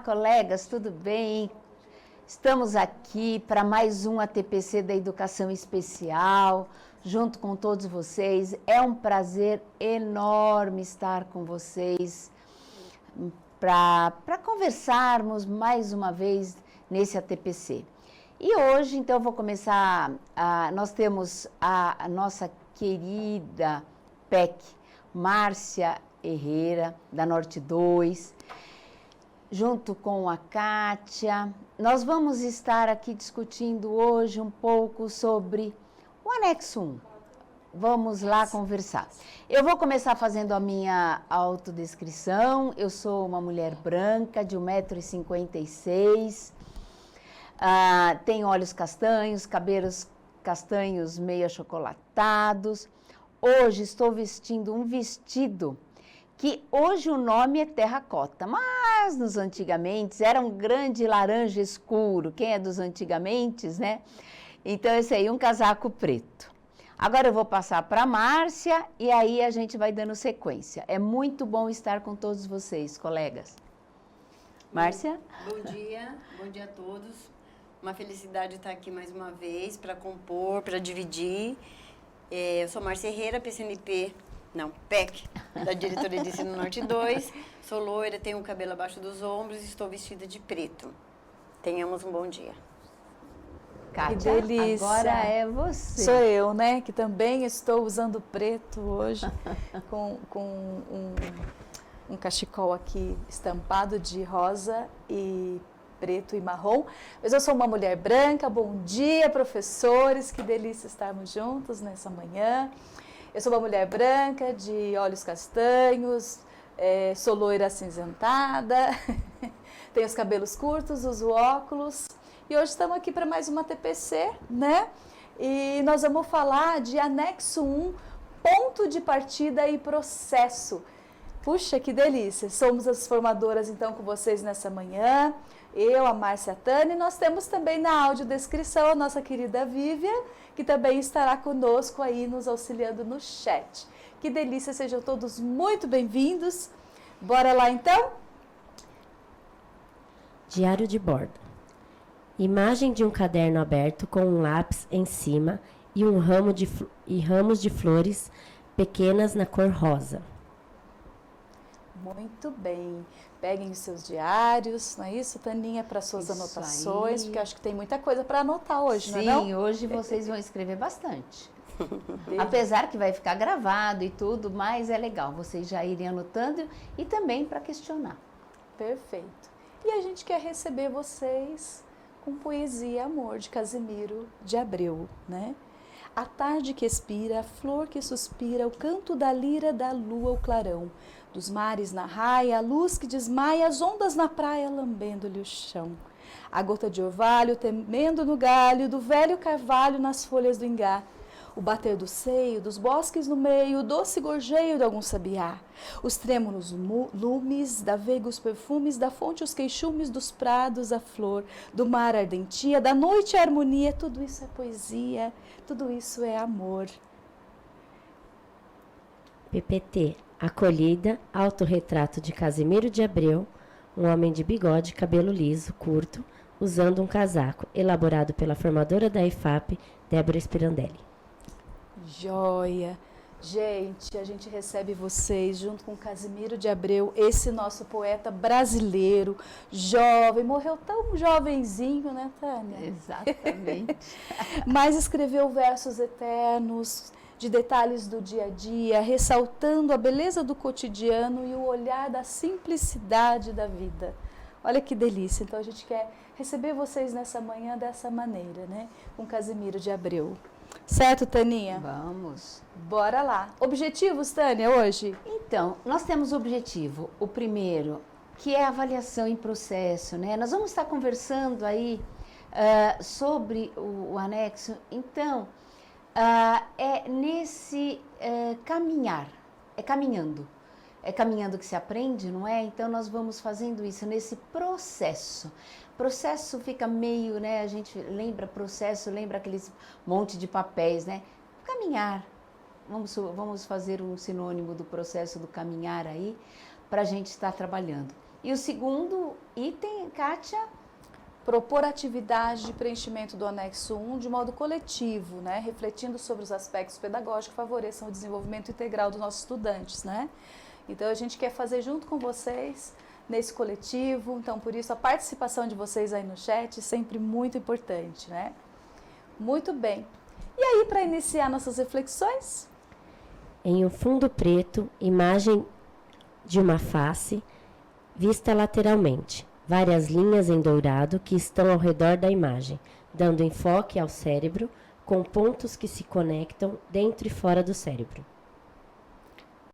colegas, tudo bem? Estamos aqui para mais um ATPC da Educação Especial, junto com todos vocês. É um prazer enorme estar com vocês para conversarmos mais uma vez nesse ATPC. E hoje, então, eu vou começar, nós temos a nossa querida PEC, Márcia Herrera, da Norte 2, junto com a Kátia. Nós vamos estar aqui discutindo hoje um pouco sobre o anexo 1. Vamos lá conversar. Eu vou começar fazendo a minha autodescrição. Eu sou uma mulher branca de 1,56 m, tenho olhos castanhos, cabelos castanhos meio achocolatados. Hoje estou vestindo um vestido que hoje o nome é terracota, mas nos antigamente era um grande laranja escuro. Quem é dos antigamente, né? Então, esse aí, um casaco preto. Agora eu vou passar para a Márcia e aí a gente vai dando sequência. É muito bom estar com todos vocês, colegas. Márcia? Bom dia a todos. Uma felicidade estar aqui mais uma vez para compor, para dividir. Eu sou Márcia Herrera, PEC, da Diretoria de Ensino Norte 2. Sou loira, tenho o cabelo abaixo dos ombros e estou vestida de preto. Tenhamos um bom dia. Kátia, que delícia. Agora é você. Sou eu, né? Que também estou usando preto hoje, com um cachecol aqui estampado de rosa e preto e marrom. Mas eu sou uma mulher branca. Bom dia, professores. Que delícia estarmos juntos nessa manhã. Eu sou uma mulher branca, de olhos castanhos, sou loira acinzentada, tenho os cabelos curtos, uso óculos. E hoje estamos aqui para mais uma TPC, né? E nós vamos falar de anexo 1, ponto de partida e processo. Puxa, que delícia! Somos as formadoras, então, com vocês nessa manhã. Eu, a Márcia, a Tânia, e nós temos também na audiodescrição a nossa querida Vivian, que também estará conosco aí, nos auxiliando no chat. Que delícia! Sejam todos muito bem-vindos. Bora lá, então? Diário de bordo. Imagem de um caderno aberto com um lápis em cima e um ramos de flores pequenas na cor rosa. Muito bem. Peguem os seus diários, não é isso, Taninha, para suas anotações, porque eu acho que tem muita coisa para anotar hoje, não é não? Sim, hoje vocês vão escrever bastante. Apesar que vai ficar gravado e tudo, mas é legal vocês já irem anotando e também para questionar. Perfeito. E a gente quer receber vocês com Poesia e Amor, de Casimiro de Abreu, né? A tarde que expira, a flor que suspira, o canto da lira da lua, o clarão, dos mares na raia, a luz que desmaia, as ondas na praia lambendo-lhe o chão. A gota de orvalho temendo no galho, do velho carvalho nas folhas do ingá. O bater do seio, dos bosques no meio, o doce gorjeio de algum sabiá. Os trêmulos lumes, da veiga os perfumes, da fonte os queixumes, dos prados a flor, do mar a ardentia, da noite a harmonia. Tudo isso é poesia, tudo isso é amor. PPT, acolhida, autorretrato de Casimiro de Abreu, um homem de bigode, cabelo liso, curto, usando um casaco, elaborado pela formadora da IFAP, Débora Spirandelli. Joia! Gente, a gente recebe vocês junto com Casimiro de Abreu, esse nosso poeta brasileiro, jovem, morreu tão jovenzinho, né, Tânia? Exatamente. Mas escreveu versos eternos, de detalhes do dia a dia, ressaltando a beleza do cotidiano e o olhar da simplicidade da vida. Olha que delícia! Então a gente quer receber vocês nessa manhã dessa maneira, né? Com Casimiro de Abreu. Certo, Taninha? Vamos. Bora lá. Objetivos, Tânia, hoje? Então, nós temos o objetivo, o primeiro, que é a avaliação em processo, né? Nós vamos estar conversando aí sobre o anexo. Então, é nesse caminhar, é caminhando que se aprende, não é? Então, nós vamos fazendo isso nesse processo. Processo fica meio, né? A gente lembra processo, lembra aqueles monte de papéis, né? Caminhar. Vamos fazer um sinônimo do processo do caminhar aí, para a gente estar trabalhando. E o segundo item, Kátia? Propor atividade de preenchimento do anexo 1 de modo coletivo, né? Refletindo sobre os aspectos pedagógicos que favoreçam o desenvolvimento integral dos nossos estudantes, né? Então, a gente quer fazer junto com vocês nesse coletivo, então, por isso, a participação de vocês aí no chat é sempre muito importante, né? Muito bem. E aí, para iniciar nossas reflexões? Em um fundo preto, imagem de uma face vista lateralmente. Várias linhas em dourado que estão ao redor da imagem, dando enfoque ao cérebro, com pontos que se conectam dentro e fora do cérebro.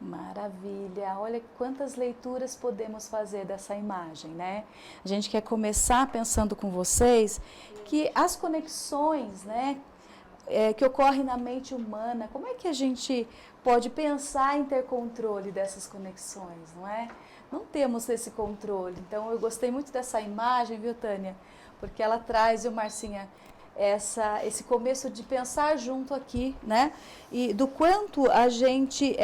Maravilha! Olha quantas leituras podemos fazer dessa imagem, né? A gente quer começar pensando com vocês que as conexões, né, que ocorrem na mente humana, como é que a gente pode pensar em ter controle dessas conexões, não é? Não temos esse controle. Então, eu gostei muito dessa imagem, viu, Tânia? Porque ela traz, viu, Marcinha, esse começo de pensar junto aqui, né? E do quanto a gente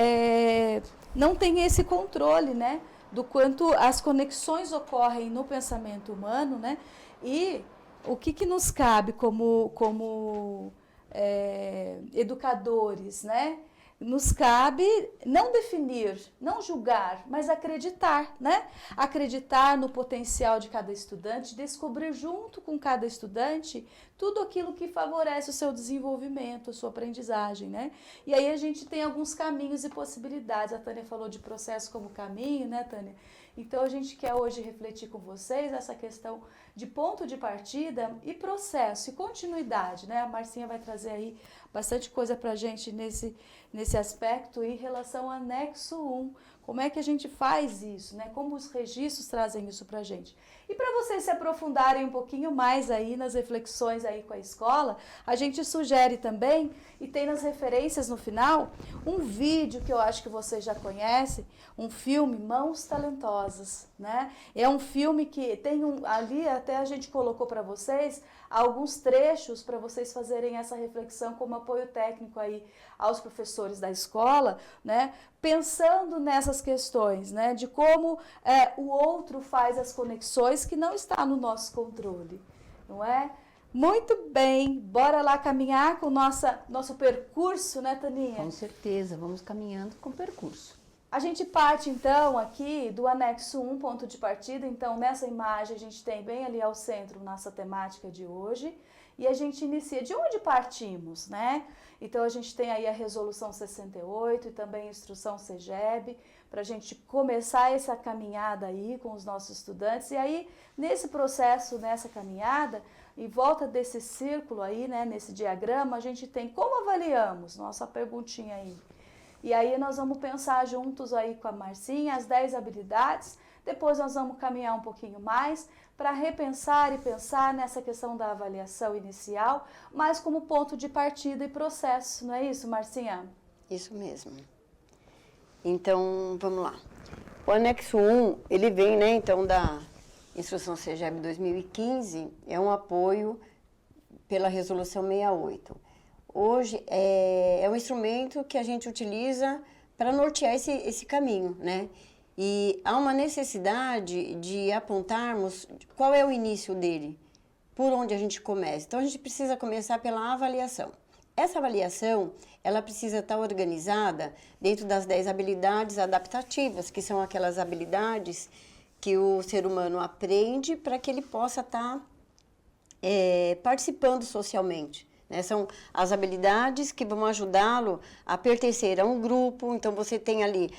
não tem esse controle, né? Do quanto as conexões ocorrem no pensamento humano, né? E o que nos cabe como educadores, né? Nos cabe não definir, não julgar, mas acreditar, né? Acreditar no potencial de cada estudante, descobrir junto com cada estudante tudo aquilo que favorece o seu desenvolvimento, a sua aprendizagem, né? E aí a gente tem alguns caminhos e possibilidades. A Tânia falou de processo como caminho, né, Tânia? Então a gente quer hoje refletir com vocês essa questão de ponto de partida e processo e continuidade, né? A Marcinha vai trazer aí bastante coisa pra gente nesse aspecto em relação ao anexo 1. Como é que a gente faz isso, né? Como os registros trazem isso pra gente. E para vocês se aprofundarem um pouquinho mais aí nas reflexões aí com a escola, a gente sugere também, e tem nas referências no final, um vídeo que eu acho que vocês já conhecem, um filme, Mãos Talentosas, né? É um filme que tem ali até a gente colocou para vocês alguns trechos para vocês fazerem essa reflexão como apoio técnico aí aos professores da escola, né? Pensando nessas questões, né? De como o outro faz as conexões que não está no nosso controle, não é? Muito bem, bora lá caminhar com nosso percurso, né, Taninha? Com certeza, vamos caminhando com o percurso. A gente parte, então, aqui do anexo 1, ponto de partida. Então, nessa imagem, a gente tem bem ali ao centro nossa temática de hoje. E a gente inicia de onde partimos, né? Então, a gente tem aí a resolução 68 e também a instrução CEGEB, para a gente começar essa caminhada aí com os nossos estudantes. E aí, nesse processo, nessa caminhada, em volta desse círculo aí, né, nesse diagrama, a gente tem como avaliamos, nossa perguntinha aí. E aí nós vamos pensar juntos aí com a Marcinha as 10 habilidades, depois nós vamos caminhar um pouquinho mais para repensar e pensar nessa questão da avaliação inicial, mas como ponto de partida e processo, não é isso, Marcinha? Isso mesmo. Então, vamos lá. O anexo 1, ele vem, né, então, da Instrução CEGEB 2015, é um apoio pela Resolução 68. Hoje é um instrumento que a gente utiliza para nortear esse caminho, né? E há uma necessidade de apontarmos qual é o início dele, por onde a gente começa. Então, a gente precisa começar pela avaliação. Essa avaliação, ela precisa estar organizada dentro das 10 habilidades adaptativas, que são aquelas habilidades que o ser humano aprende para que ele possa estar participando socialmente. Né? São as habilidades que vão ajudá-lo a pertencer a um grupo. Então, você tem ali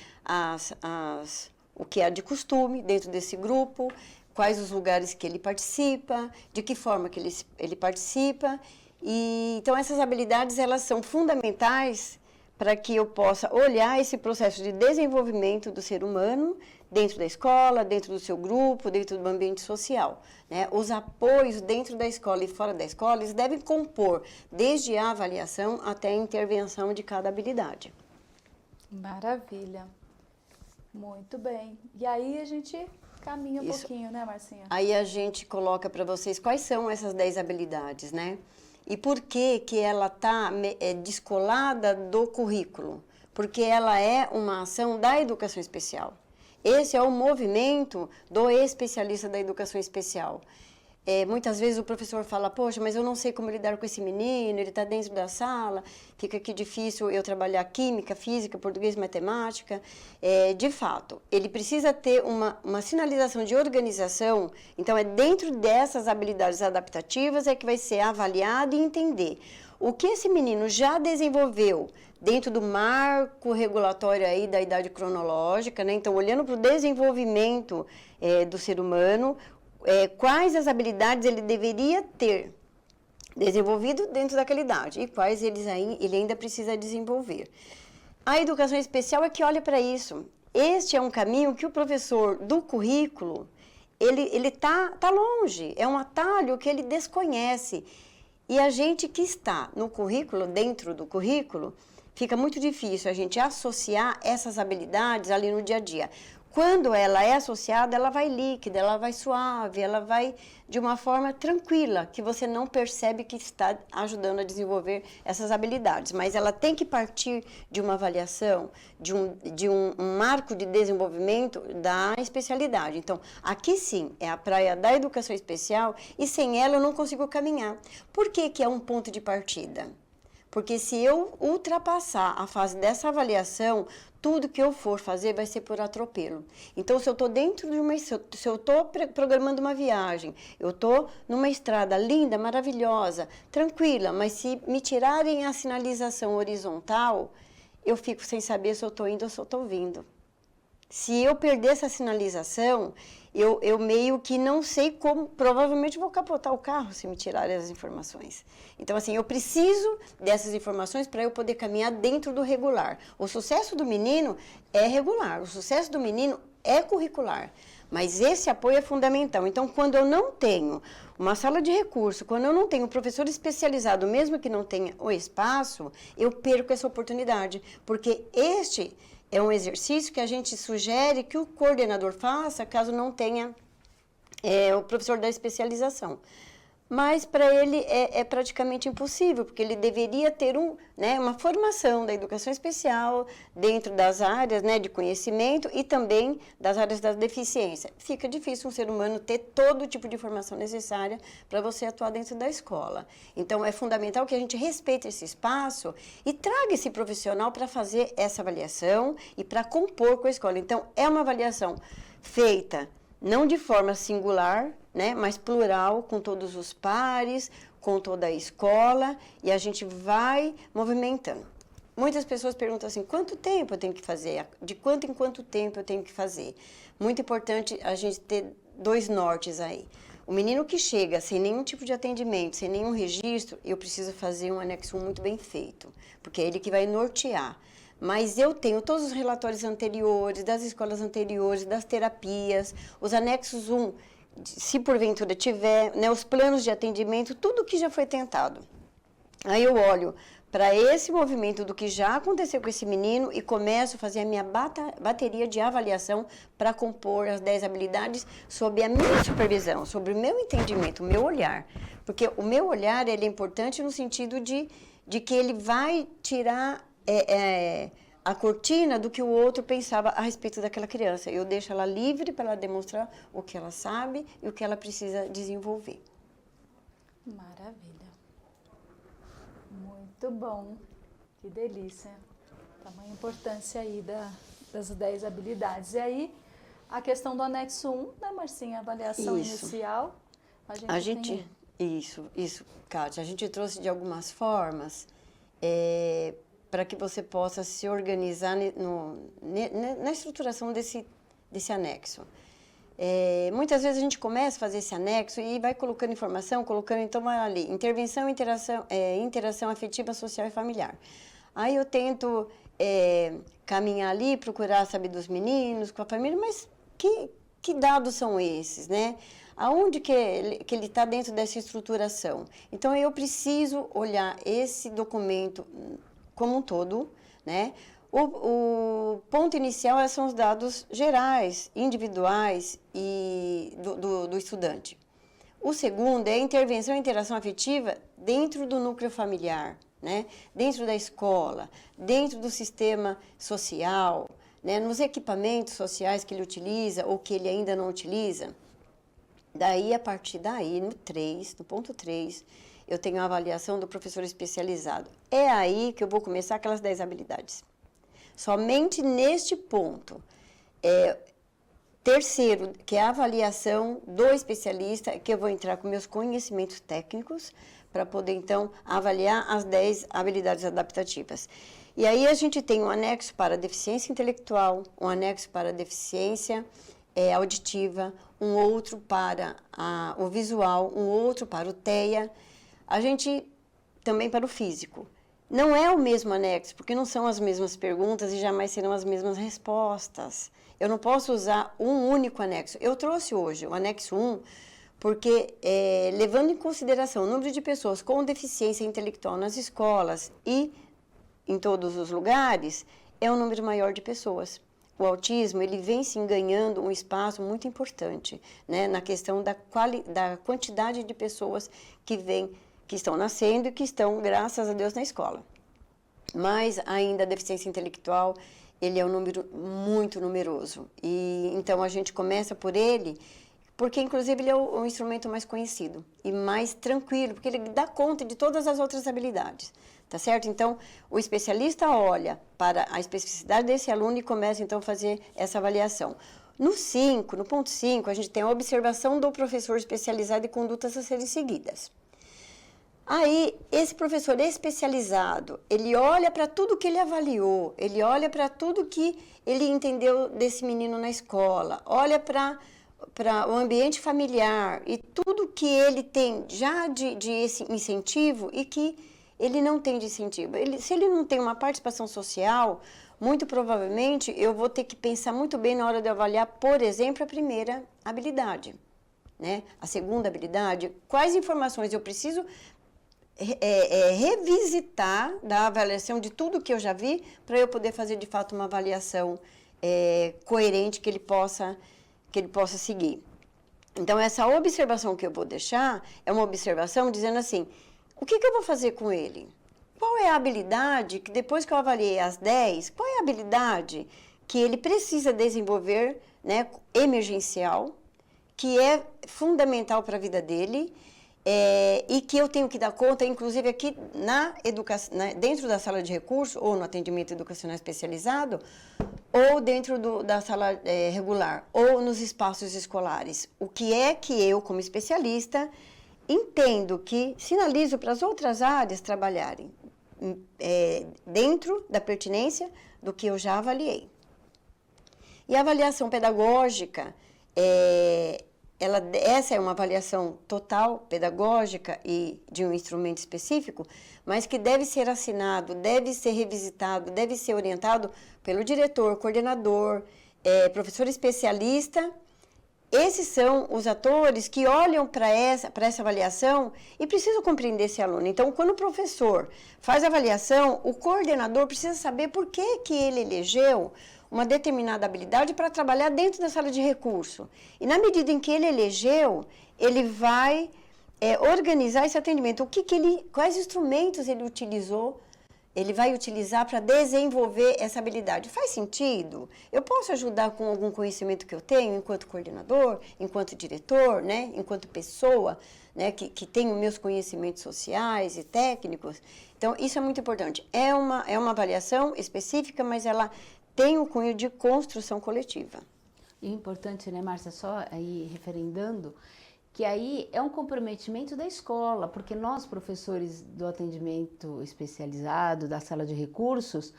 o que é de costume dentro desse grupo, quais os lugares que ele participa, de que forma que ele participa. Então, essas habilidades, elas são fundamentais para que eu possa olhar esse processo de desenvolvimento do ser humano dentro da escola, dentro do seu grupo, dentro do ambiente social. Né? Os apoios dentro da escola e fora da escola, eles devem compor desde a avaliação até a intervenção de cada habilidade. Maravilha. Muito bem. E aí a gente caminha um pouquinho, né, Marcinha? Aí a gente coloca para vocês quais são essas 10 habilidades, né? E por que ela está descolada do currículo? Porque ela é uma ação da educação especial. Esse é o movimento do especialista da educação especial. Muitas vezes o professor fala, poxa, mas eu não sei como lidar com esse menino, ele está dentro da sala, fica aqui difícil eu trabalhar química, física, português, matemática. De fato, ele precisa ter uma sinalização de organização, então é dentro dessas habilidades adaptativas é que vai ser avaliado e entender o que esse menino já desenvolveu dentro do marco regulatório aí da idade cronológica, né? Então, olhando para o desenvolvimento do ser humano, quais as habilidades ele deveria ter desenvolvido dentro daquela idade e quais ele ainda precisa desenvolver. A educação especial é que olha para isso. Este é um caminho que o professor do currículo, ele tá longe, é um atalho que ele desconhece. E a gente que está no currículo, dentro do currículo, fica muito difícil a gente associar essas habilidades ali no dia a dia. Quando ela é associada, ela vai líquida, ela vai suave, ela vai de uma forma tranquila, que você não percebe que está ajudando a desenvolver essas habilidades. Mas ela tem que partir de uma avaliação, de um marco de desenvolvimento da especialidade. Então, aqui sim, é a praia da educação especial e sem ela eu não consigo caminhar. Por que que é um ponto de partida? Porque se eu ultrapassar a fase dessa avaliação, tudo que eu for fazer vai ser por atropelo. Então, se eu estou dentro de se eu estou programando uma viagem, eu estou numa estrada linda, maravilhosa, tranquila, mas se me tirarem a sinalização horizontal, eu fico sem saber se eu estou indo ou se eu estou vindo. Se eu perder essa sinalização, eu meio que não sei como, provavelmente vou capotar o carro se me tirarem as informações. Então, assim, eu preciso dessas informações para eu poder caminhar dentro do regular. O sucesso do menino é regular, o sucesso do menino é curricular, mas esse apoio é fundamental. Então, quando eu não tenho uma sala de recurso, quando eu não tenho um professor especializado, mesmo que não tenha o espaço, eu perco essa oportunidade, porque este é um exercício que a gente sugere que o coordenador faça, caso não tenha o professor da especialização. Mas para ele é praticamente impossível, porque ele deveria ter uma formação da educação especial dentro das áreas, né, de conhecimento e também das áreas da deficiência. Fica difícil um ser humano ter todo tipo de formação necessária para você atuar dentro da escola. Então, é fundamental que a gente respeite esse espaço e traga esse profissional para fazer essa avaliação e para compor com a escola. Então, é uma avaliação feita não de forma singular, né, mas plural, com todos os pares, com toda a escola, e a gente vai movimentando. Muitas pessoas perguntam assim, quanto tempo eu tenho que fazer? De quanto em quanto tempo eu tenho que fazer? Muito importante a gente ter 2 nortes aí. O menino que chega sem nenhum tipo de atendimento, sem nenhum registro, eu preciso fazer um anexo 1 muito bem feito, porque é ele que vai nortear. Mas eu tenho todos os relatórios anteriores, das escolas anteriores, das terapias, os anexos 1, se porventura tiver, né, os planos de atendimento, tudo que já foi tentado. Aí eu olho para esse movimento do que já aconteceu com esse menino e começo a fazer a minha bateria de avaliação para compor as 10 habilidades sob a minha supervisão, sobre o meu entendimento, o meu olhar. Porque o meu olhar ele é importante no sentido de que ele vai tirar a cortina do que o outro pensava a respeito daquela criança. Eu deixo ela livre para ela demonstrar o que ela sabe e o que ela precisa desenvolver. Maravilha. Muito bom. Que delícia. Tamanha importância aí das 10 habilidades. E aí, a questão do anexo 1, né, Marcinha? Avaliação inicial. Isso, Kátia. A gente trouxe de algumas formas para que você possa se organizar na estruturação desse anexo. Muitas vezes a gente começa a fazer esse anexo e vai colocando informação, então vai ali, intervenção, interação afetiva, social e familiar. Aí eu tento caminhar ali, procurar saber dos meninos, com a família, mas que dados são esses, né? Aonde que ele está dentro dessa estruturação? Então, eu preciso olhar esse documento como um todo, né? O ponto inicial são os dados gerais, individuais e do estudante. O segundo é a intervenção e interação afetiva dentro do núcleo familiar, né? Dentro da escola, dentro do sistema social, né, nos equipamentos sociais que ele utiliza ou que ele ainda não utiliza. Daí, a partir daí, no ponto 3, eu tenho a avaliação do professor especializado. É aí que eu vou começar aquelas 10 habilidades. Somente neste ponto. Terceiro, que é a avaliação do especialista, que eu vou entrar com meus conhecimentos técnicos para poder, então, avaliar as 10 habilidades adaptativas. E aí a gente tem um anexo para deficiência intelectual, um anexo para deficiência auditiva, um outro para o visual, um outro para o TEA, a gente também para o físico. Não é o mesmo anexo, porque não são as mesmas perguntas e jamais serão as mesmas respostas. Eu não posso usar um único anexo. Eu trouxe hoje o anexo 1, porque levando em consideração o número de pessoas com deficiência intelectual nas escolas e em todos os lugares, é um número maior de pessoas. O autismo, ele vem sim ganhando um espaço muito importante, né, na questão da quantidade de pessoas que estão nascendo e que estão, graças a Deus, na escola. Mas ainda a deficiência intelectual, ele é um número muito numeroso. E então a gente começa por ele, porque inclusive ele é o instrumento mais conhecido e mais tranquilo, porque ele dá conta de todas as outras habilidades. Tá certo? Então, o especialista olha para a especificidade desse aluno e começa, então, a fazer essa avaliação. No ponto 5, a gente tem a observação do professor especializado e condutas a serem seguidas. Aí, esse professor especializado, ele olha para tudo que ele avaliou, ele olha para tudo que ele entendeu desse menino na escola, olha para o ambiente familiar e tudo que ele tem já de esse incentivo e que ele não tem de incentivo. Se ele não tem uma participação social, muito provavelmente eu vou ter que pensar muito bem na hora de avaliar, por exemplo, a primeira habilidade, né? A segunda habilidade, quais informações eu preciso revisitar da avaliação de tudo que eu já vi para eu poder fazer, de fato, uma avaliação coerente que ele possa seguir. Então, essa observação que eu vou deixar é uma observação dizendo assim, o que eu vou fazer com ele? Qual é a habilidade que, depois que eu avaliei as 10, qual é a habilidade que ele precisa desenvolver, né, emergencial, que é fundamental para a vida dele e que eu tenho que dar conta, inclusive aqui dentro da sala de recurso, ou no atendimento educacional especializado, ou dentro da sala regular, ou nos espaços escolares. O que é que eu, como especialista, entendo que sinalizo para as outras áreas trabalharem dentro da pertinência do que eu já avaliei. E a avaliação pedagógica, essa é uma avaliação total pedagógica e de um instrumento específico, mas que deve ser assinado, deve ser revisitado, deve ser orientado pelo diretor, coordenador, professor especialista. Esses são os atores que olham para essa avaliação e precisam compreender esse aluno. Então, quando o professor faz a avaliação, o coordenador precisa saber por que ele elegeu uma determinada habilidade para trabalhar dentro da sala de recurso. E na medida em que ele elegeu, ele vai organizar esse atendimento. Quais instrumentos ele utilizou? Ele vai utilizar para desenvolver essa habilidade. Faz sentido? Eu posso ajudar com algum conhecimento que eu tenho enquanto coordenador, enquanto diretor, né? Enquanto pessoa, né? que tenho meus conhecimentos sociais e técnicos. Então, isso é muito importante. É uma avaliação específica, mas ela tem um cunho de construção coletiva. E o importante, né, Márcia, só aí referendando, que aí é um comprometimento da escola, porque nós, professores do atendimento especializado, da sala de recursos,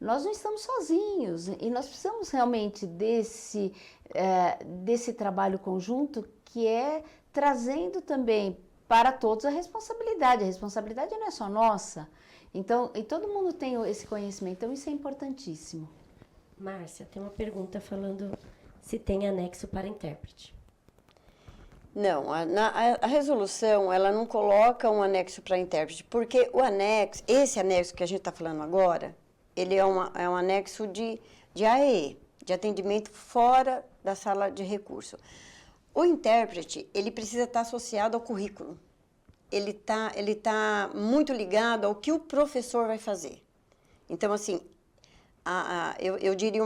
nós não estamos sozinhos e nós precisamos realmente desse trabalho conjunto que é trazendo também para todos a responsabilidade. A responsabilidade não é só nossa, então, e todo mundo tem esse conhecimento, então isso é importantíssimo. Márcia, tem uma pergunta falando se tem anexo para intérprete. Não, a resolução, ela não coloca um anexo para intérprete, porque esse anexo que a gente está falando agora, ele é um anexo de AE, de atendimento fora da sala de recurso. O intérprete, ele precisa estar associado ao currículo. Ele tá muito ligado ao que o professor vai fazer. Então, assim, eu diria,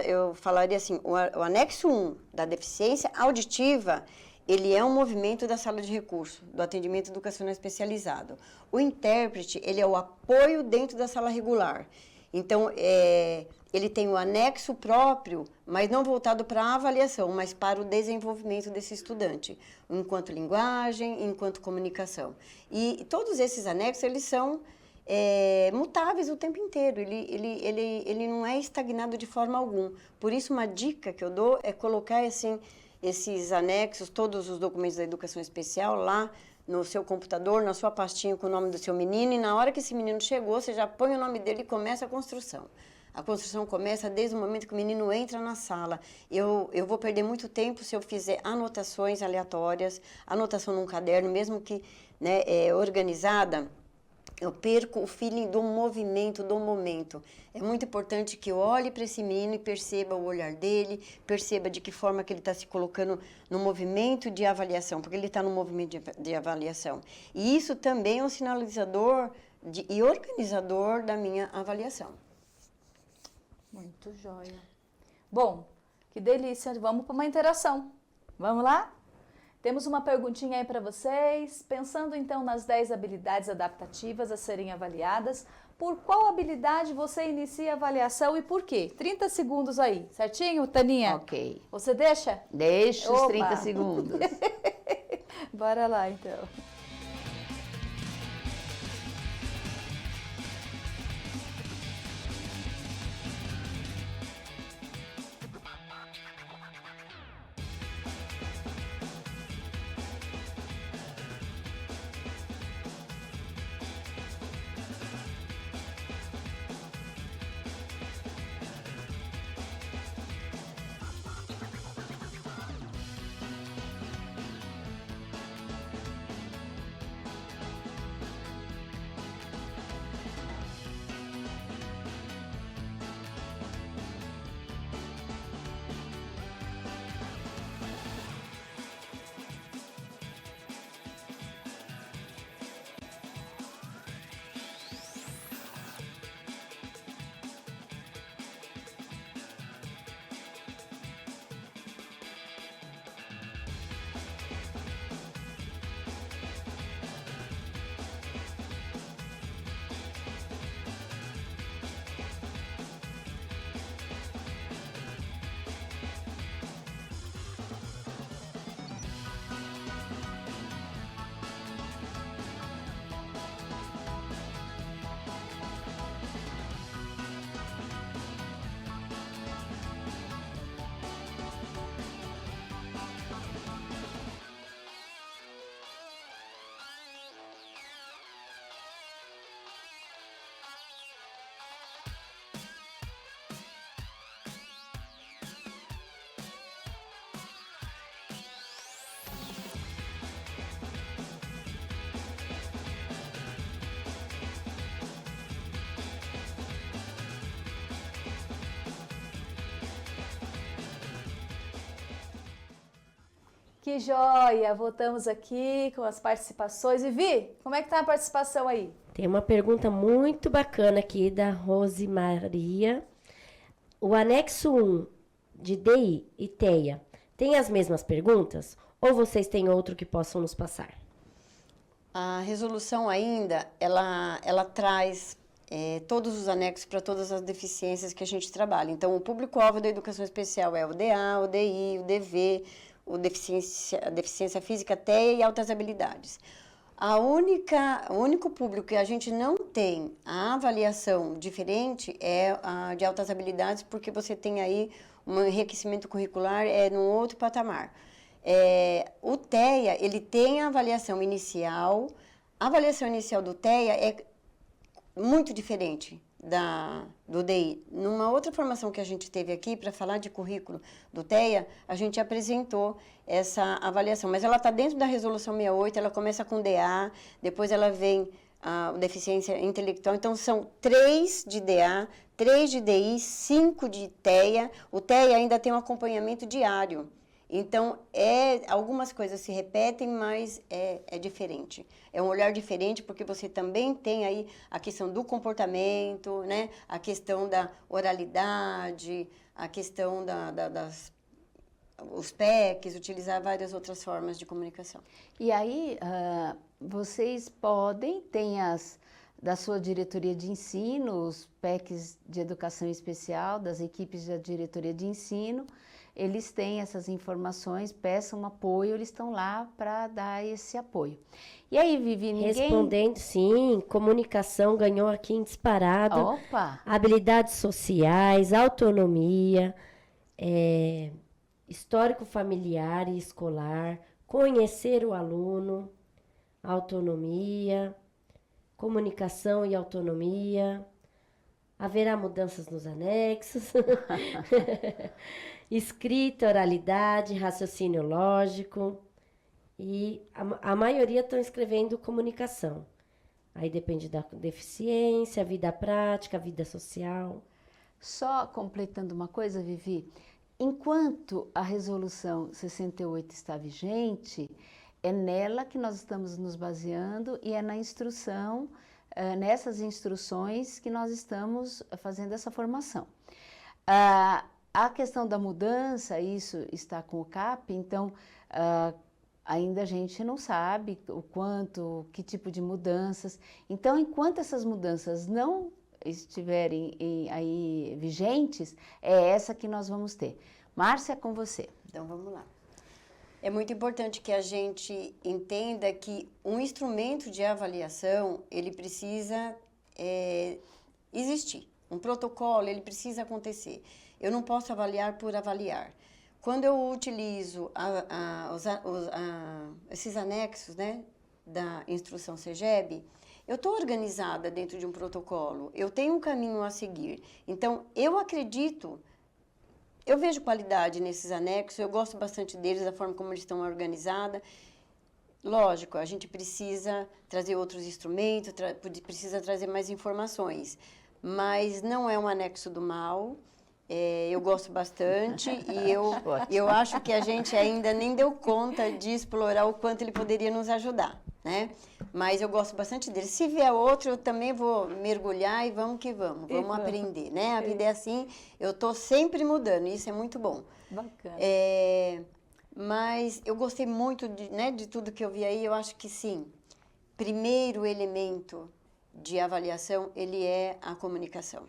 eu falaria assim, o anexo 1 da deficiência auditiva, ele é um movimento da sala de recurso, do atendimento educacional especializado. O intérprete, ele é o apoio dentro da sala regular. Então, ele tem o anexo próprio, mas não voltado para a avaliação, mas para o desenvolvimento desse estudante, enquanto linguagem, enquanto comunicação. E todos esses anexos, eles são mutáveis o tempo inteiro, ele não é estagnado de forma alguma. Por isso, uma dica que eu dou é colocar assim, esses anexos, todos os documentos da educação especial lá no seu computador, na sua pastinha com o nome do seu menino, e na hora que esse menino chegou, você já põe o nome dele e começa a construção. A construção começa desde o momento que o menino entra na sala. Eu vou perder muito tempo se eu fizer anotações aleatórias, anotação num caderno, mesmo que organizada, eu perco o feeling do movimento, do momento. É muito importante que eu olhe para esse menino e perceba o olhar dele, perceba de que forma que ele está se colocando no movimento de avaliação, porque ele está no movimento de avaliação. E isso também é um sinalizador e organizador da minha avaliação. Muito jóia. Bom, que delícia. Vamos para uma interação. Vamos lá? Temos uma perguntinha aí para vocês. Pensando então nas 10 habilidades adaptativas a serem avaliadas, por qual habilidade você inicia a avaliação e por quê? 30 segundos aí, certinho, Taninha? Ok. Você deixa? Deixa os Opa. 30 segundos. Bora lá então. Que joia! Voltamos aqui com as participações. E Vi, como é que tá a participação aí? Tem uma pergunta muito bacana aqui da Rosemaria. O anexo 1 de DI e TEA tem as mesmas perguntas? Ou vocês têm outro que possam nos passar? A resolução ainda, ela traz todos os anexos para todas as deficiências que a gente trabalha. Então, o público-alvo da educação especial é o DA, o DI, o DV, a deficiência física, TEA e altas habilidades. O único público que a gente não tem a avaliação diferente é a de altas habilidades, porque você tem aí um enriquecimento curricular num outro patamar. O TEA, ele tem a avaliação inicial. A avaliação inicial do TEA é muito diferente do DI. Numa outra formação que a gente teve aqui, para falar de currículo do TEA, a gente apresentou essa avaliação, mas ela está dentro da Resolução 68, ela começa com DA, depois ela vem a deficiência intelectual, então são 3 de DA, 3 de DI, 5 de TEA. O TEA ainda tem um acompanhamento diário. Então, algumas coisas se repetem, mas é diferente. É um olhar diferente porque você também tem aí a questão do comportamento, né? A questão da oralidade, a questão os PECs, utilizar várias outras formas de comunicação. E aí, vocês tem da sua diretoria de ensino, os PECs de educação especial, das equipes da diretoria de ensino, eles têm essas informações, peçam apoio, eles estão lá para dar esse apoio. E aí, Vivi, Respondendo, sim, comunicação ganhou aqui em disparado. Opa! Habilidades sociais, autonomia, histórico familiar e escolar, conhecer o aluno, autonomia, comunicação e autonomia, haverá mudanças nos anexos, escrita, oralidade, raciocínio lógico, e a maioria estão escrevendo comunicação. Aí depende da deficiência, vida prática, vida social. Só completando uma coisa, Vivi, enquanto a resolução 68 está vigente, é nela que nós estamos nos baseando e é na instrução, nessas instruções que nós estamos fazendo essa formação. A questão da mudança, isso está com o CAP, então ainda a gente não sabe que tipo de mudanças. Então, enquanto essas mudanças não estiverem aí vigentes, é essa que nós vamos ter. Márcia, com você. Então, vamos lá. É muito importante que a gente entenda que um instrumento de avaliação, ele precisa existir. Um protocolo, ele precisa acontecer. Eu não posso avaliar por avaliar. Quando eu utilizo esses anexos, né, da instrução CEGEB, eu estou organizada dentro de um protocolo, eu tenho um caminho a seguir. Então, eu vejo qualidade nesses anexos, eu gosto bastante deles, da forma como eles estão organizados. Lógico, a gente precisa trazer outros instrumentos, precisa trazer mais informações, mas não é um anexo do mal. Eu gosto bastante e eu acho que a gente ainda nem deu conta de explorar o quanto ele poderia nos ajudar, né? Mas eu gosto bastante dele. Se vier outro, eu também vou mergulhar e vamos que vamos aprender, né? A vida é assim, eu estou sempre mudando, e isso é muito bom. Bacana. Mas eu gostei muito de tudo que eu vi aí, eu acho que sim. Primeiro elemento de avaliação, ele é a comunicação.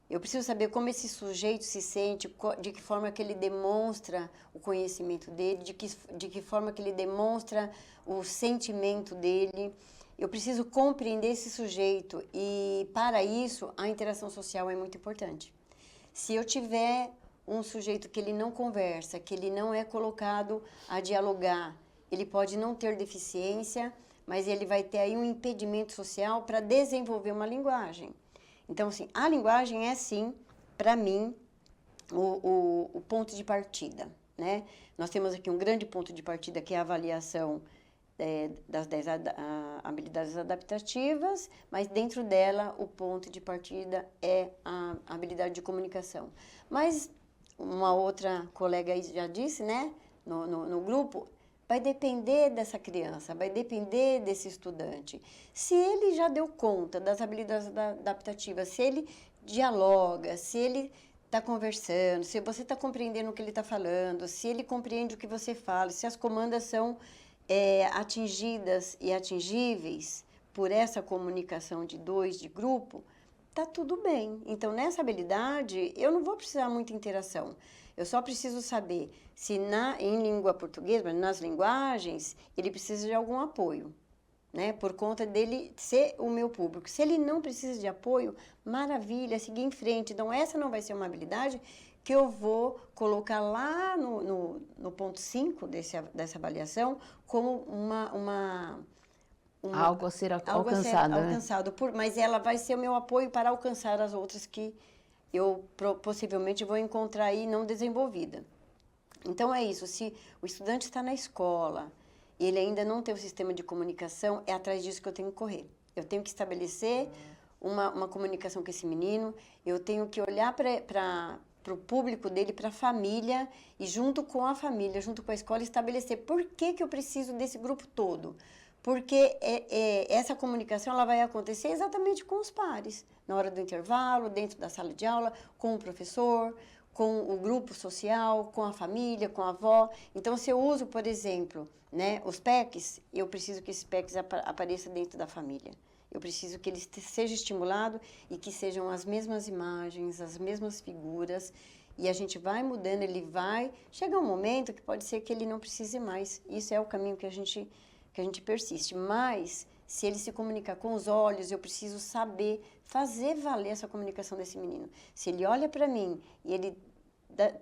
Eu preciso saber como esse sujeito se sente, de que forma que ele demonstra o conhecimento dele, de que forma que ele demonstra o sentimento dele. Eu preciso compreender esse sujeito e, para isso, a interação social é muito importante. Se eu tiver um sujeito que ele não conversa, que ele não é colocado a dialogar, ele pode não ter deficiência, mas ele vai ter aí um impedimento social para desenvolver uma linguagem. Então, assim, a linguagem é, sim, para mim, o ponto de partida, né? Nós temos aqui um grande ponto de partida, que é a avaliação das 10 habilidades adaptativas, mas dentro dela, o ponto de partida é a habilidade de comunicação. Mas, uma outra colega aí já disse, né, no grupo, vai depender dessa criança, vai depender desse estudante. Se ele já deu conta das habilidades adaptativas, se ele dialoga, se ele está conversando, se você está compreendendo o que ele está falando, se ele compreende o que você fala, se as comandas são atingidas e atingíveis por essa comunicação de dois, de grupo, está tudo bem. Então, nessa habilidade, eu não vou precisar muita interação. Eu só preciso saber se em língua portuguesa, mas nas linguagens, ele precisa de algum apoio, né? Por conta dele ser o meu público. Se ele não precisa de apoio, maravilha, seguir em frente. Então, essa não vai ser uma habilidade que eu vou colocar lá no ponto 5 dessa avaliação como algo a ser alcançado, né? Alcançado, mas ela vai ser o meu apoio para alcançar as outras que eu possivelmente vou encontrar aí não desenvolvida. Então, é isso. Se o estudante está na escola e ele ainda não tem o sistema de comunicação, é atrás disso que eu tenho que correr. Eu tenho que estabelecer uma comunicação com esse menino, eu tenho que olhar para o público dele, para a família, e junto com a família, junto com a escola, estabelecer por que eu preciso desse grupo todo. Porque essa comunicação ela vai acontecer exatamente com os pares, na hora do intervalo, dentro da sala de aula, com o professor, com o grupo social, com a família, com a avó. Então, se eu uso, por exemplo, né, os PECs, eu preciso que esses PECs apareçam dentro da família. Eu preciso que ele seja estimulado e que sejam as mesmas imagens, as mesmas figuras. E a gente vai mudando, ele vai... Chega um momento que pode ser que ele não precise mais. Isso é o caminho que a gente persiste. Mas, se ele se comunicar com os olhos, eu preciso saber fazer valer essa comunicação desse menino. Se ele olha para mim e ele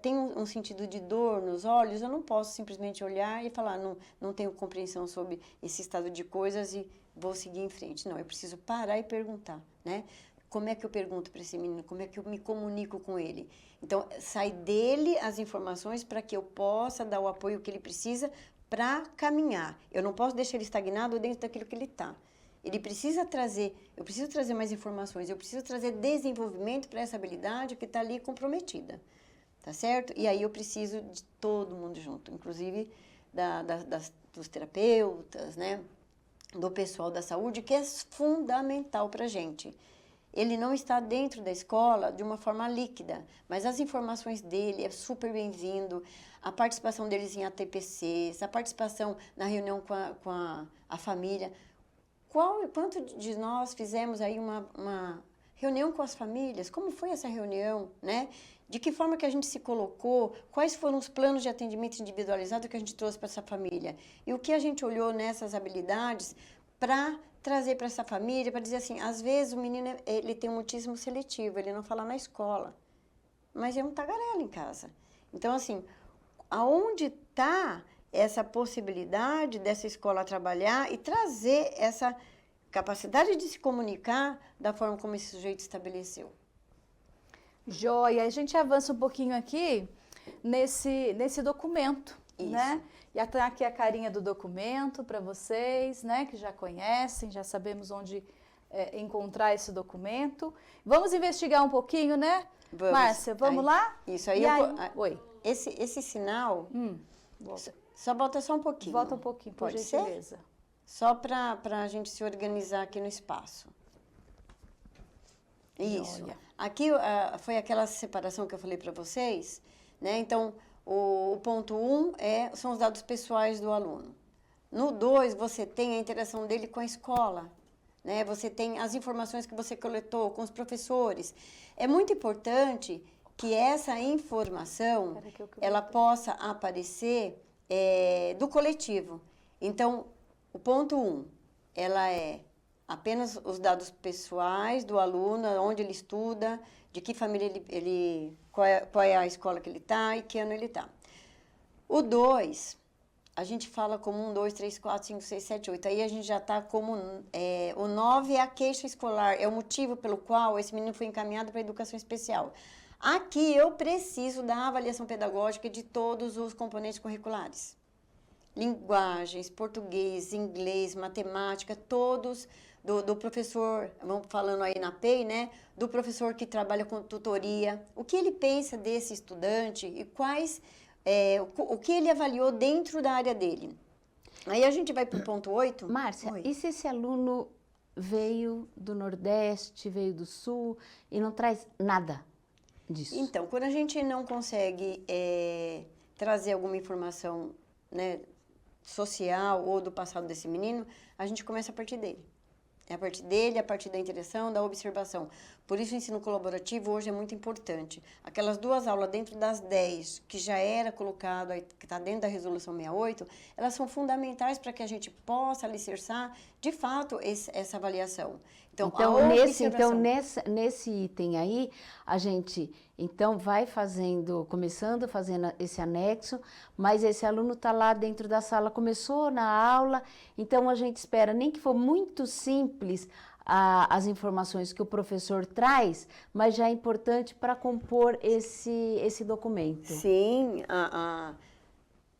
tem um sentido de dor nos olhos, eu não posso simplesmente olhar e falar, não tenho compreensão sobre esse estado de coisas e vou seguir em frente. Não, eu preciso parar e perguntar, né? Como é que eu pergunto para esse menino? Como é que eu me comunico com ele? Então, sai dele as informações para que eu possa dar o apoio que ele precisa para caminhar. Eu não posso deixar ele estagnado dentro daquilo que ele está. Ele precisa trazer, eu preciso trazer mais informações, eu preciso trazer desenvolvimento para essa habilidade que está ali comprometida. Tá certo? E aí eu preciso de todo mundo junto, inclusive dos terapeutas, né? Do pessoal da saúde, que é fundamental para a gente. Ele não está dentro da escola de uma forma líquida, mas as informações dele é super bem-vindo, a participação deles em ATPCs, a participação na reunião com a família. Quanto de nós fizemos aí uma reunião com as famílias? Como foi essa reunião, né? De que forma que a gente se colocou? Quais foram os planos de atendimento individualizado que a gente trouxe para essa família? E o que a gente olhou nessas habilidades para trazer para essa família, para dizer assim, às vezes o menino ele tem um mutismo seletivo, ele não fala na escola, mas é um tagarela em casa. Então, assim, aonde está essa possibilidade dessa escola trabalhar e trazer essa capacidade de se comunicar da forma como esse sujeito estabeleceu? Joia, a gente avança um pouquinho aqui nesse documento, Isso. né? E até aqui a carinha do documento para vocês, né? Que já conhecem, já sabemos onde encontrar esse documento. Vamos investigar um pouquinho, né? Vamos. Márcia, vamos lá? Isso aí. Oi. Esse sinal, Volta. só volta só um pouquinho. Volta um pouquinho, por Pode gentileza. ser? Só para a gente se organizar aqui no espaço. Isso. Joia. Aqui foi aquela separação que eu falei para vocês, né? Então, o ponto 1 são os dados pessoais do aluno. No 2, você tem a interação dele com a escola, né? Você tem as informações que você coletou com os professores. É muito importante que essa informação ela possa aparecer do coletivo. Então, o ponto 1, ela é apenas os dados pessoais do aluno, onde ele estuda, de que família qual é a escola que ele está e que ano ele está. O 2, a gente fala como 1, 2, 3, 4, 5, 6, 7, 8. Aí a gente já está como... o 9 é a queixa escolar, é o motivo pelo qual esse menino foi encaminhado para a educação especial. Aqui eu preciso da avaliação pedagógica de todos os componentes curriculares. Linguagens, português, inglês, matemática, todos do professor, vamos falando aí na PEI, né? Do professor que trabalha com tutoria, o que ele pensa desse estudante e o que ele avaliou dentro da área dele. Aí a gente vai para o ponto 8. Márcia, Oi. e se esse aluno veio do Nordeste, veio do Sul e não traz nada disso? Então, quando a gente não consegue trazer alguma informação, né, social ou do passado desse menino, a gente começa a partir dele. É a partir dele, a partir da interação, da observação. Por isso o ensino colaborativo hoje é muito importante. Aquelas 2 aulas dentro das 10, que já era colocado, que está dentro da resolução 68, elas são fundamentais para que a gente possa alicerçar, de fato, essa avaliação. Então nesse item aí, a gente vai começando fazendo esse anexo, mas esse aluno está lá dentro da sala, começou na aula, então a gente espera, nem que for muito simples, as informações que o professor traz, mas já é importante para compor esse documento. Sim,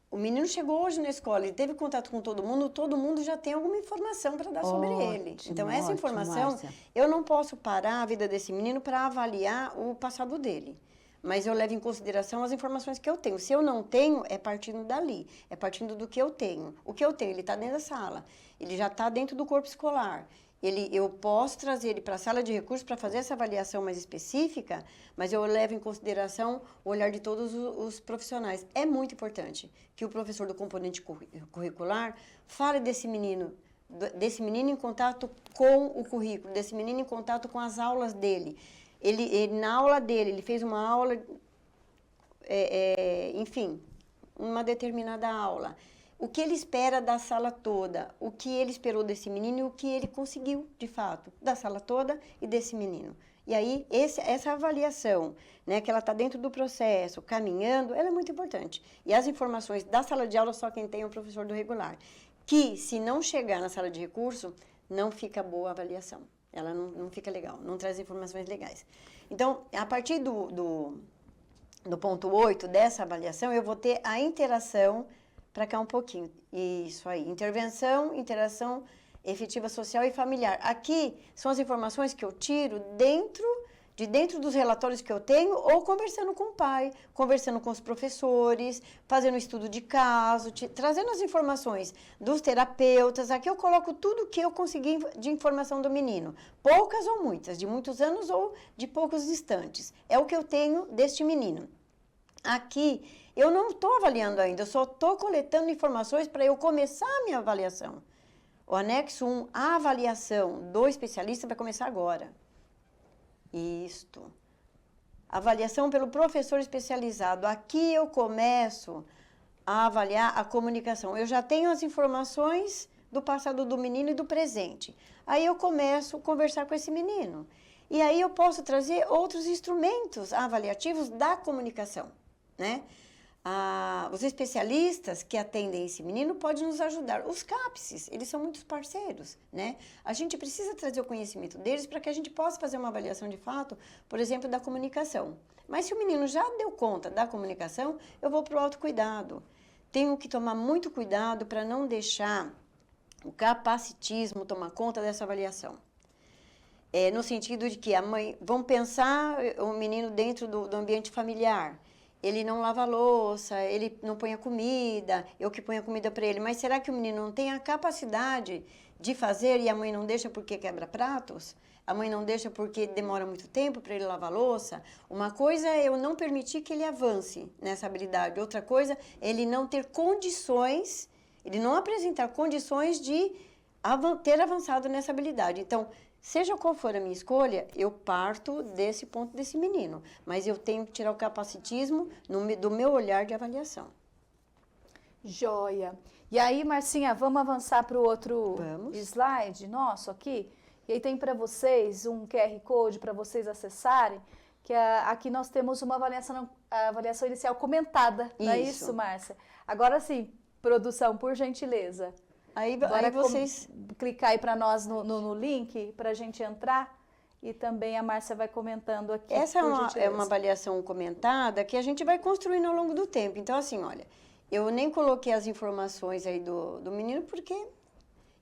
o menino chegou hoje na escola, ele teve contato com todo mundo já tem alguma informação para dar sobre ele. Então, essa informação, Márcia. eu não posso parar a vida desse menino para avaliar o passado dele. mas eu levo em consideração as informações que eu tenho. Se eu não tenho, é partindo dali, é partindo do que eu tenho. O que eu tenho, ele está dentro da sala, ele já está dentro do corpo escolar. Eu posso trazer ele para a sala de recursos para fazer essa avaliação mais específica, mas eu levo em consideração o olhar de todos os profissionais. É muito importante que o professor do componente curricular fale desse menino em contato com o currículo, desse menino em contato com as aulas dele. Na aula dele, ele fez uma aula, enfim, uma determinada aula. O que ele espera da sala toda, o que ele esperou desse menino e o que ele conseguiu, de fato, da sala toda e desse menino. E aí, essa avaliação, né, que ela está dentro do processo, caminhando, ela é muito importante. E as informações da sala de aula, só quem tem é o professor do regular. Que, se não chegar na sala de recurso, não fica boa a avaliação. Ela não fica legal, não traz informações legais. Então, a partir do ponto 8 dessa avaliação, eu vou ter a interação para cá um pouquinho. Isso aí, intervenção, interação efetiva social e familiar. Aqui são as informações que eu tiro dentro dos relatórios que eu tenho, ou conversando com o pai, conversando com os professores, fazendo estudo de caso, trazendo as informações dos terapeutas. Aqui eu coloco tudo que eu consegui de informação do menino. Poucas ou muitas, de muitos anos ou de poucos instantes. É o que eu tenho deste menino. Aqui, eu não estou avaliando ainda, eu só estou coletando informações para eu começar a minha avaliação. O anexo 1, a avaliação do especialista vai começar agora. Isto. Avaliação pelo professor especializado. Aqui eu começo a avaliar a comunicação. Eu já tenho as informações do passado do menino e do presente. Aí eu começo a conversar com esse menino. E aí eu posso trazer outros instrumentos avaliativos da comunicação, né? Os especialistas que atendem esse menino podem nos ajudar. Os CAPSs, eles são muitos parceiros, né? A gente precisa trazer o conhecimento deles para que a gente possa fazer uma avaliação de fato, por exemplo, da comunicação. Mas se o menino já deu conta da comunicação, eu vou para o autocuidado. Tenho que tomar muito cuidado para não deixar o capacitismo tomar conta dessa avaliação. No sentido de que a mãe... Vamos pensar o menino dentro do ambiente familiar. Ele não lava a louça, ele não põe a comida, eu que ponho a comida para ele. Mas será que o menino não tem a capacidade de fazer e a mãe não deixa porque quebra pratos? A mãe não deixa porque demora muito tempo para ele lavar a louça? Uma coisa é eu não permitir que ele avance nessa habilidade. Outra coisa é ele não ter condições, ele não apresentar condições de ter avançado nessa habilidade. Então, seja qual for a minha escolha, eu parto desse ponto desse menino. Mas eu tenho que tirar o capacitismo do meu olhar de avaliação. Joia. E aí, Marcinha, vamos avançar para o outro slide nosso aqui? E aí tem para vocês um QR Code para vocês acessarem, que aqui nós temos uma avaliação inicial comentada. Não é isso, Márcia? Agora sim, produção, por gentileza. Aí vocês... clicar aí para nós no link, para a gente entrar, e também a Márcia vai comentando aqui. Essa é uma avaliação comentada que a gente vai construindo ao longo do tempo. Então, assim, olha, eu nem coloquei as informações aí do menino, porque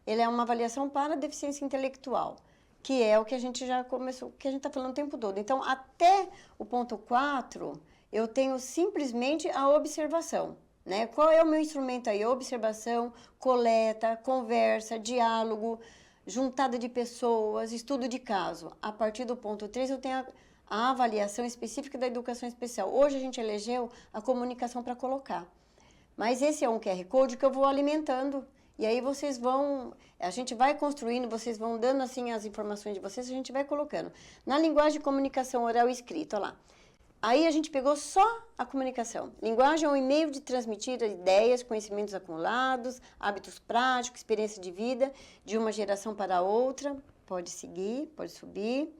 ele é uma avaliação para deficiência intelectual, que é o que a gente já começou, que a gente está falando o tempo todo. Então, até o ponto 4, eu tenho simplesmente a observação. Né? Qual é o meu instrumento aí? Observação, coleta, conversa, diálogo, juntada de pessoas, estudo de caso. A partir do ponto 3, eu tenho a avaliação específica da educação especial. Hoje a gente elegeu a comunicação para colocar. Mas esse é um QR Code que eu vou alimentando. E aí vocês vão... A gente vai construindo, vocês vão dando assim as informações de vocês, a gente vai colocando. Na linguagem de comunicação oral e escrita, olha lá. Aí a gente pegou só a comunicação. Linguagem é um meio de transmitir ideias, conhecimentos acumulados, hábitos práticos, experiência de vida de uma geração para outra. Pode seguir, pode subir.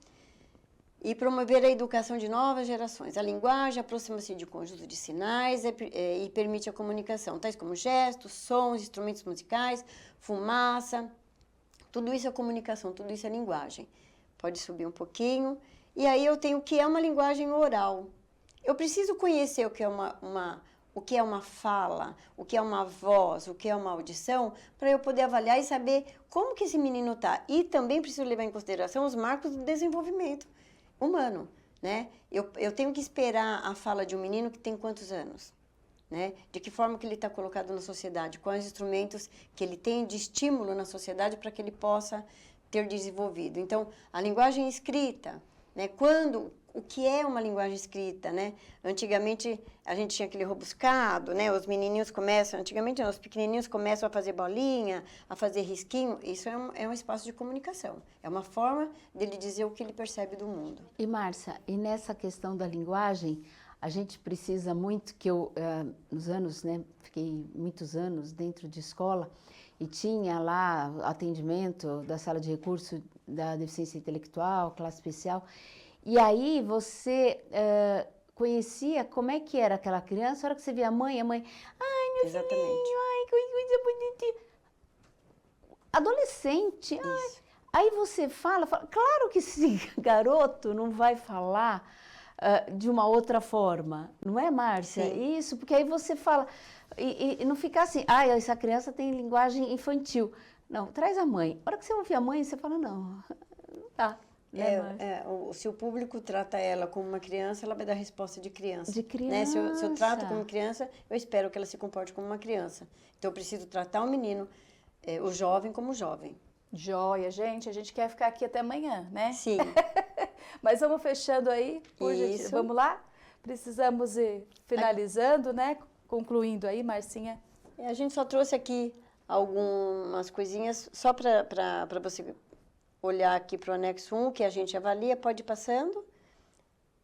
E promover a educação de novas gerações. A linguagem aproxima-se de um conjunto de sinais e permite a comunicação, tais como gestos, sons, instrumentos musicais, fumaça. Tudo isso é comunicação, tudo isso é linguagem. Pode subir um pouquinho. E aí eu tenho o que é uma linguagem oral. Eu preciso conhecer o que é uma fala, o que é uma voz, o que é uma audição, para eu poder avaliar e saber como que esse menino está. E também preciso levar em consideração os marcos do desenvolvimento humano, né? Eu tenho que esperar a fala de um menino que tem quantos anos? Né? De que forma que ele está colocado na sociedade? Quais instrumentos que ele tem de estímulo na sociedade para que ele possa ter desenvolvido? Então, a linguagem escrita, né? O que é uma linguagem escrita, né? Antigamente, a gente tinha aquele robuscado, né? Os menininhos começam, antigamente os pequenininhos começam a fazer bolinha, a fazer risquinho. Isso é um espaço de comunicação. É uma forma dele dizer o que ele percebe do mundo. E, Márcia, e nessa questão da linguagem, a gente precisa muito, que eu, nos anos, né, fiquei muitos anos dentro de escola e tinha lá atendimento da sala de recurso da deficiência intelectual, classe especial, e aí você conhecia como é que era aquela criança, a hora que você via a mãe, ai, meu Exatamente. filhinho, ai, que coisa bonitinha. Adolescente, ai. Aí você fala, claro que esse garoto não vai falar de uma outra forma, não é, Márcia? Sim. Isso, porque aí você fala, e não fica assim, essa criança tem linguagem infantil. Não, traz a mãe. A hora que você ouvir a mãe, você fala, não tá. Se o público trata ela como uma criança, ela vai dar resposta de criança. De criança. Né? Se eu trato como criança, eu espero que ela se comporte como uma criança. Então, eu preciso tratar o menino, o jovem, como jovem. Joia, gente. A gente quer ficar aqui até amanhã, né? Sim. Mas vamos fechando aí. Isso. Vamos lá? Precisamos ir finalizando, né? Concluindo aí, Marcinha. A gente só trouxe aqui algumas coisinhas, só para você olhar aqui para o anexo 1, que a gente avalia, pode ir passando.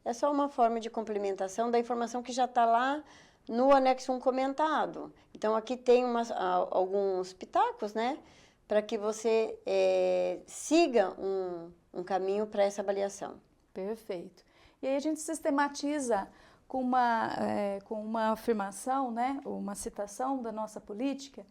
É só uma forma de complementação da informação que já está lá no anexo 1 comentado. Então, aqui tem alguns pitacos, né? Para que você siga um caminho para essa avaliação. Perfeito. E aí a gente sistematiza com uma afirmação, né? Uma citação da nossa política,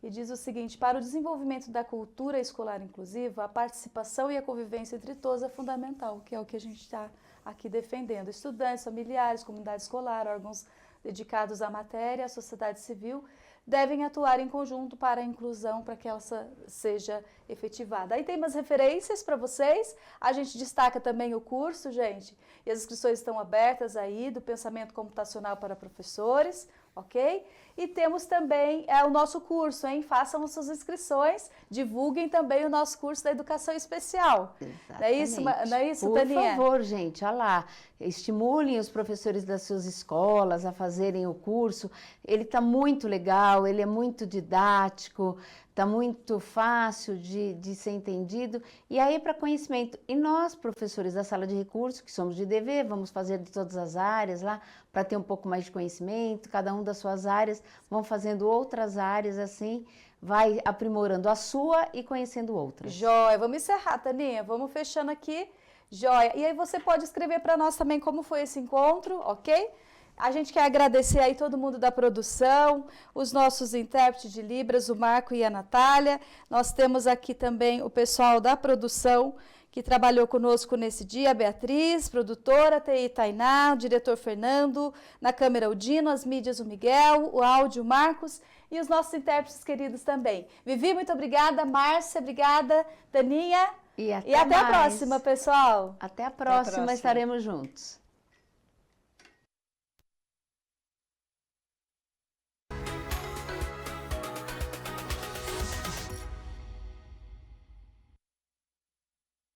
e diz o seguinte: para o desenvolvimento da cultura escolar inclusiva, a participação e a convivência entre todos é fundamental, que é o que a gente está aqui defendendo. Estudantes, familiares, comunidade escolar, órgãos dedicados à matéria, a sociedade civil, devem atuar em conjunto para a inclusão, para que ela seja efetivada. Aí tem umas referências para vocês, a gente destaca também o curso, gente, e as inscrições estão abertas aí, do Pensamento Computacional para Professores, ok? E temos também o nosso curso, hein? Façam as suas inscrições, divulguem também o nosso curso da Educação Especial. Exatamente. Não é isso, Por Taninha? favor, gente, olha lá, estimulem os professores das suas escolas a fazerem o curso. Ele está muito legal, ele é muito didático, está muito fácil de ser entendido, e aí para conhecimento. E nós, professores da sala de recursos, que somos de DV, vamos fazer de todas as áreas lá, para ter um pouco mais de conhecimento, cada um das suas áreas, vão fazendo outras áreas assim, vai aprimorando a sua e conhecendo outras. Joia, vamos encerrar, Taninha, vamos fechando aqui. Joia, e aí você pode escrever para nós também como foi esse encontro, ok? A gente quer agradecer aí todo mundo da produção, os nossos intérpretes de Libras, o Marco e a Natália. Nós temos aqui também o pessoal da produção que trabalhou conosco nesse dia, a Beatriz, produtora, TI Tainá, o diretor Fernando, na câmera o Dino, as mídias o Miguel, o áudio o Marcos e os nossos intérpretes queridos também. Vivi, muito obrigada. Márcia, obrigada. Taninha. E até a próxima, pessoal. Até a próxima, estaremos juntos.